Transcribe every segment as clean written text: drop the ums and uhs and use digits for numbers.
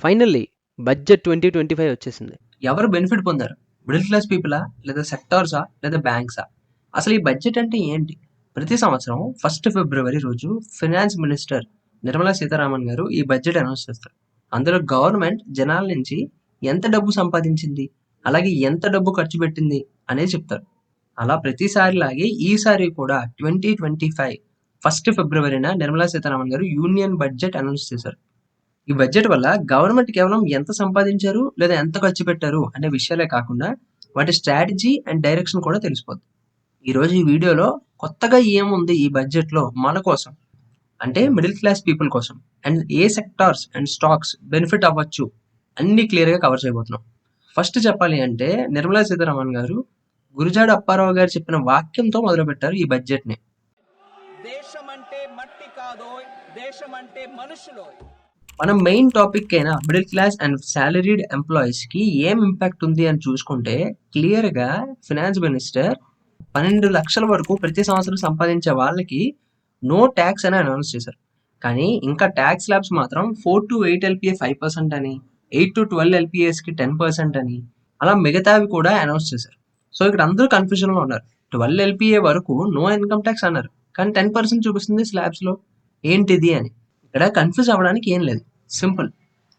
Finally budget 2025 వచ్చేసింది. ఎవరు benefit పొందారు? మిడిల్ క్లాస్ పీపులా? లేదా సెక్టార్సా? లేదా బ్యాంక్సా? అసలు ఈ బడ్జెట్ అంటే ఏంటి? ప్రతి సంవత్సరం 1 ఫిబ్రవరి రోజు ఫినాన్స్ మినిస్టర్ నిర్మలా సీతారామన్ గారు ఈ బడ్జెట్ అనౌన్స్ చేస్తారు. అందులో గవర్నమెంట్ జనాల నుంచి ఎంత డబ్బు సంపాదించింది, అలాగే ఎంత డబ్బు ఖర్చు పెట్టింది అనేది చెప్తారు. అలా ప్రతిసారిలాగే ఈసారి కూడా 2025 1 ఫిబ్రవరిన నిర్మలా సీతారామన్ గారు యూనియన్ బడ్జెట్ అనౌన్స్ చేశారు. ఈ బడ్జెట్ వల్ల గవర్నమెంట్ కేవలం ఎంత సంపాదించారు లేదా ఎంత ఖర్చు పెట్టారు అనే విషయాలే కాకుండా వాటి స్ట్రాటజీ అండ్ డైరెక్షన్ కూడా తెలిసిపోద్ది. ఈరోజు ఈ వీడియోలో కొత్తగా ఏముంది ఈ బడ్జెట్లో మన కోసం, అంటే మిడిల్ క్లాస్ పీపుల్ కోసం, and A sectors and stocks benefit అవ్వచ్చు అన్ని క్లియర్గా కవర్ చేయబోతున్నాం. ఫస్ట్ చెప్పాలి అంటే నిర్మలా సీతారామన్ గారు గురుజాడ అప్పారావు గారు చెప్పిన వాక్యంతో మొదలుపెట్టారు ఈ బడ్జెట్ని. దేశం అంటే మట్టి కాదోయ్, దేశం అంటే మనుషులోయ్. మనం మెయిన్ టాపిక్ అయినా middle class and salaried employees కి ఏం ఇంపాక్ట్ ఉంది అని చూసుకుంటే క్లియర్ గా ఫినాన్స్ మినిస్టర్ 12 లక్షల వరకు ప్రతి సంవత్సరం సంపాదించే వాళ్ళకి నో ట్యాక్స్ అని అనౌన్స్ చేశారు. కానీ ఇంకా ట్యాక్స్ స్లాబ్స్ మాత్రం 4 to 8 LPA 5% అని, 8 to 12 LPAs కి 10% అని, అలా మిగతావి కూడా అనౌన్స్ చేశారు. సో ఇక్కడ అందరూ కన్ఫ్యూజన్ లో ఉన్నారు. 12 LPA వరకు నో ఇన్కమ్ ట్యాక్స్ అన్నారు, కానీ 10% చూపిస్తుంది స్లాబ్స్ లో, ఏంటిది అని. ఇక్కడ కన్ఫ్యూజ్ అవ్వడానికి ఏం లేదు, simple.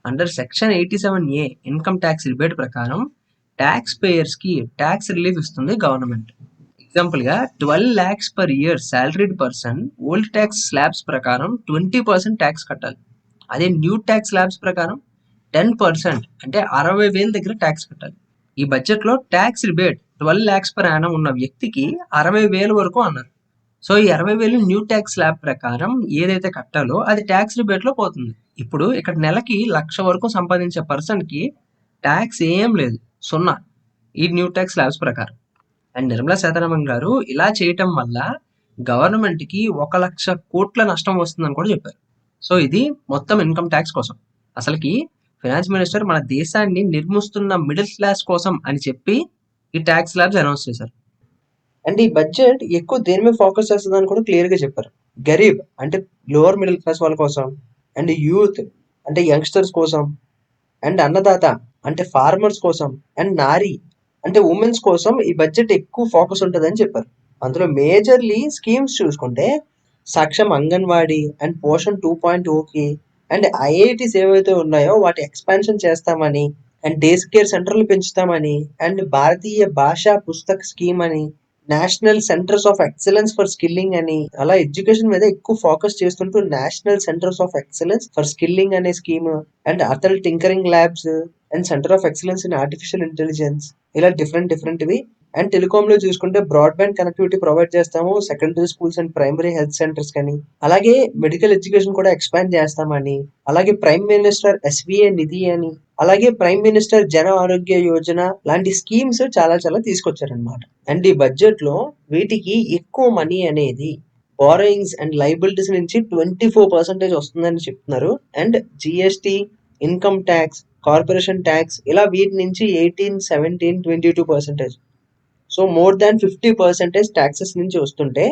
Under section 87A income tax rebate ప్రకారం ట్యాక్స్ పేయర్స్ కి ట్యాక్స్ రిలీఫ్ ఇస్తుంది గవర్నమెంట్. ఎగ్జాంపుల్ గా 12 lakhs per year salaried person old tax slabs ప్రకారం 20% ట్యాక్స్ కట్టాలి. అదే న్యూ ట్యాక్స్ స్లాబ్స్ ప్రకారం 10% అంటే 60,000 దగ్గర ట్యాక్స్ కట్టాలి. ఈ బడ్జెట్ లో tax rebate 12 lakhs per annum ఉన్న వ్యక్తికి 60,000 వరకు అన్నారు. సో ఈ 60,000 న్యూ ట్యాక్స్ స్లాబ్ ప్రకారం ఏదైతే కట్టాలో అది ట్యాక్స్ రిబేట్ లో పోతుంది. ఇప్పుడు ఇక్కడ నెలకి 1,00,000 వరకు సంపాదించే పర్సన్ కి ట్యాక్స్ ఏం లేదు, 0 ఈ న్యూ ట్యాక్స్ స్లాబ్స్ ప్రకారం. అండ్ నిర్మలా సీతారామన్ గారు ఇలా చేయటం వల్ల గవర్నమెంట్ కి 1,00,000 కోట్ల నష్టం వస్తుందని కూడా చెప్పారు. సో ఇది మొత్తం ఇన్కమ్ ట్యాక్స్ కోసం. అసలుకి ఫైనాన్స్ మినిస్టర్ మన దేశాన్ని నిర్మిస్తున్న మిడిల్ క్లాస్ కోసం అని చెప్పి ఈ ట్యాక్స్ స్లాబ్స్ అనౌన్స్ చేశారు. అండ్ ఈ బడ్జెట్ ఎక్కువ దేని మీద ఫోకస్ చేస్తుందని కూడా క్లియర్ గా చెప్పారు. గరీబ్ అంటే లోవర్ మిడిల్ క్లాస్ వాళ్ళ కోసం, అండ్ యూత్ అంటే యంగ్స్టర్స్ కోసం, అండ్ అన్నదాత అంటే ఫార్మర్స్ కోసం, అండ్ నారీ అంటే ఉమెన్స్ కోసం ఈ బడ్జెట్ ఎక్కువ ఫోకస్ ఉంటుందని చెప్పారు. అందులో మేజర్లీ స్కీమ్స్ చూసుకుంటే సక్షం అంగన్వాడీ అండ్ పోషన్ 2.0కి, అండ్ ఐఐటీస్ ఏవైతే ఉన్నాయో వాటి ఎక్స్పాన్షన్ చేస్తామని, అండ్ డే కేర్ సెంటర్లు పెంచుతామని, అండ్ భారతీయ భాషా పుస్తక్ స్కీమ్ అని, national centres of excellence for skilling అని, అలా ఎడ్యుకేషన్ మీద ఎక్కువ ఫోకస్ చేస్తుంటూ national centres of excellence for skilling అనే scheme, and Atal tinkering labs, and centre of excellence in artificial intelligence, ఇలా డిఫరెంట్వి. అండ్ టెలికామ్ లో చూసుకుంటే బ్రాడ్బ్యాండ్ కనెక్టివిటీ ప్రొవైడ్ చేస్తాము secondary schools and primary health centres కని, అలాగే మెడికల్ ఎడ్యుకేషన్ కూడా ఎక్స్పాండ్ చేస్తామని, అలాగే ప్రైమ్ మినిస్టర్ SVA నిధి అని, అలాగే ప్రైమ్ మినిస్టర్ జన ఆరోగ్య యోజన లాంటి స్కీమ్స్ చాలా తీసుకొచ్చారనమాట. అండ్ ఈ బడ్జెట్ లో వీటికి ఎక్కువ మనీ అనేది బారోయింగ్స్ అండ్ లైబిలిటీస్ నుంచి 24% వస్తుందని చెప్తున్నారు. And GST, income tax, corporation tax ఇలా వీటి నుంచి 18, 17, 22%. సో మోర్ దాన్ 50% ట్యాక్సెస్ నుంచి వస్తుంటే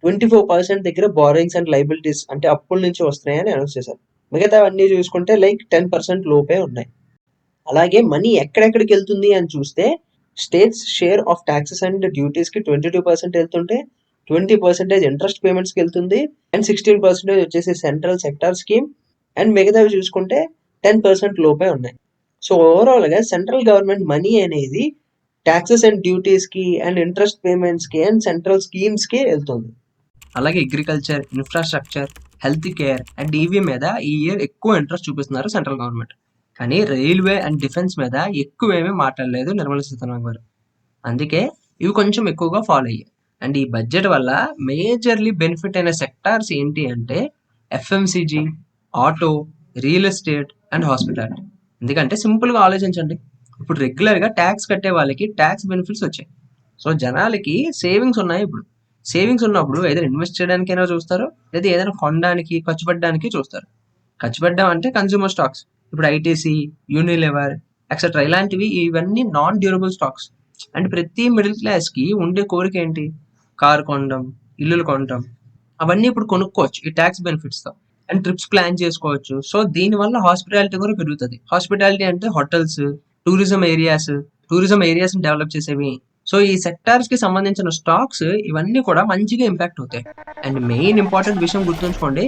24% దగ్గర బారోయింగ్స్ అండ్ లైబిలిటీస్ అంటే అప్పుల నుంచి వస్తున్నాయని అనౌన్స్ చేశారు. మిగతావన్నీ చూసుకుంటే లైక్ 10% లోపే ఉన్నాయి. అలాగే మనీ ఎక్కడెక్కడికి వెళ్తుంది అని చూస్తే states share of taxes and duties కి 22% వెళ్తుంటే 20% ఇంట్రెస్ట్ పేమెంట్స్కి వెళ్తుంది, అండ్ 16% వచ్చేసి సెంట్రల్ సెక్టార్ స్కీమ్, అండ్ మిగతావి చూసుకుంటే 10% లోపే ఉన్నాయి. సో ఓవరాల్ గా సెంట్రల్ గవర్నమెంట్ మనీ అనేది ట్యాక్సెస్ అండ్ డ్యూటీస్ కి, అండ్ ఇంట్రెస్ట్ పేమెంట్స్ కి, అండ్ సెంట్రల్ స్కీమ్స్ కి వెళ్తుంది. అలాగే agriculture, infrastructure, health care and EV మీద ఈ ఇయర్ ఎక్కువ ఇంట్రెస్ట్ చూపిస్తున్నారు సెంట్రల్ గవర్నమెంట్. కానీ రైల్వే అండ్ డిఫెన్స్ మీద ఎక్కువేమీ మాట్లాడలేదు నిర్మలా సీతారామన్ గారు. అందుకే ఇవి కొంచెం ఎక్కువగా ఫాలో అయ్యాయి. అండ్ ఈ బడ్జెట్ వల్ల మేజర్లీ బెనిఫిట్ అయిన సెక్టార్స్ ఏంటి అంటే FMCG, auto, real estate and hospitality. ఎందుకంటే సింపుల్గా ఆలోచించండి, ఇప్పుడు రెగ్యులర్గా ట్యాక్స్ కట్టే వాళ్ళకి ట్యాక్స్ బెనిఫిట్స్ వచ్చాయి. సో జనాలకి సేవింగ్స్ ఉన్నాయి. ఇప్పుడు సేవింగ్స్ ఉన్నప్పుడు ఏదైనా ఇన్వెస్ట్ చేయడానికైనా చూస్తారు, లేదా ఏదైనా కొనడానికి ఖర్చు పెట్టడానికి చూస్తారు. ఖర్చు పెట్టడం అంటే కన్స్యూమర్ స్టాక్స్, ఇప్పుడు ITC, యూనిలెవర్ ఎక్సెట్రా ఇలాంటివి, ఇవన్నీ నాన్ డ్యూరబుల్ స్టాక్స్. అండ్ ప్రతి మిడిల్ క్లాస్కి ఉండే కోరిక ఏంటి? కారు కొనడం, ఇల్లులు కొనడం, అవన్నీ ఇప్పుడు కొనుక్కోవచ్చు ఈ ట్యాక్స్ బెనిఫిట్స్తో. అండ్ ట్రిప్స్ ప్లాన్ చేసుకోవచ్చు. సో దీనివల్ల హాస్పిటాలిటీ కూడా పెరుగుతుంది. హాస్పిటాలిటీ అంటే హోటల్స్, టూరిజం ఏరియాస్ డెవలప్ చేసేవి. సో ఈ సెక్టార్స్ కి సంబంధించిన స్టాక్స్ ఇవన్నీ కూడా మంచిగా ఇంపాక్ట్ అవుతాయి. అండ్ మెయిన్ ఇంపార్టెంట్ విషయం గుర్తుంచుకోండి,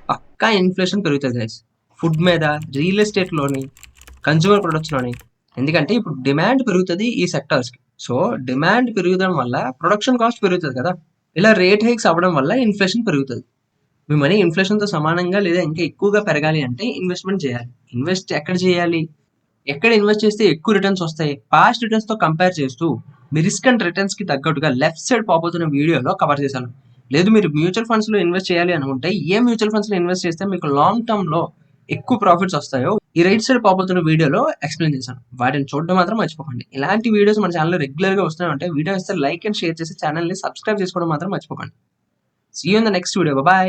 పక్కా ఇన్ఫ్లేషన్ పెరుగుతుంది గైస్. ఫుడ్ మీద, రియల్ ఎస్టేట్ లోని, కన్జ్యూమర్ ప్రొడక్ట్స్ లోని. ఎందుకంటే ఇప్పుడు డిమాండ్ పెరుగుతుంది ఈ సెక్టార్స్ కి. సో డిమాండ్ పెరగడం వల్ల ప్రొడక్షన్ కాస్ట్ పెరుగుతుంది కదా. ఇలా రేట్ హైక్స్ అవ్వడం వల్ల ఇన్ఫ్లేషన్ పెరుగుతుంది. మీ మనీ ఇన్ఫ్లేషన్‌తో సమానంగా లేదా ఇంకా ఎక్కువగా పెరగాలి అంటే ఇన్వెస్ట్‌మెంట్ చేయాలి. ఇన్వెస్ట్ ఎక్కడ చేయాలి? ఎక్కడ ఇన్వెస్ట్ చేస్తే ఎక్కువ రిటర్న్స్ వస్తాయి? పాస్ట్ రిటర్న్స్‌తో కంపేర్ చేస్తూ మీ రిస్క్ అండ్ రిటర్న్స్‌కి తగ్గట్టుగా లెఫ్ట్ సైడ్ పోబోతున్న వీడియోలో కవర్ చేశాను. లేదు మీరు మ్యూచువల్ ఫండ్స్‌లో ఇన్వెస్ట్ చేయాలి అనుకుంటే ఏ మ్యూచువల్ ఫండ్స్‌లో ఇన్వెస్ట్ చేస్తే మీకు లాంగ్ టర్మ్‌లో ఎక్కువ ప్రాఫిట్స్ వస్తాయో ఈ రైట్ సైడ్ పోబోతున్న వీడియోలో ఎక్స్‌ప్లెయిన్ చేశాను. వాటిని చూడడం మాత్రం మర్చిపోకండి. ఇలాంటి వీడియోస్ మన ఛానెల్‌లో రెగ్యులర్‌గా వస్తూనే ఉంటాయి. వీడియో నచ్చితే లైక్ అండ్ షేర్ చేసి ఛానెల్‌ని సబ్స్క్రైబ్ చేసుకోవడం మాత్రం మర్చిపోకండి. See you in the next video. By.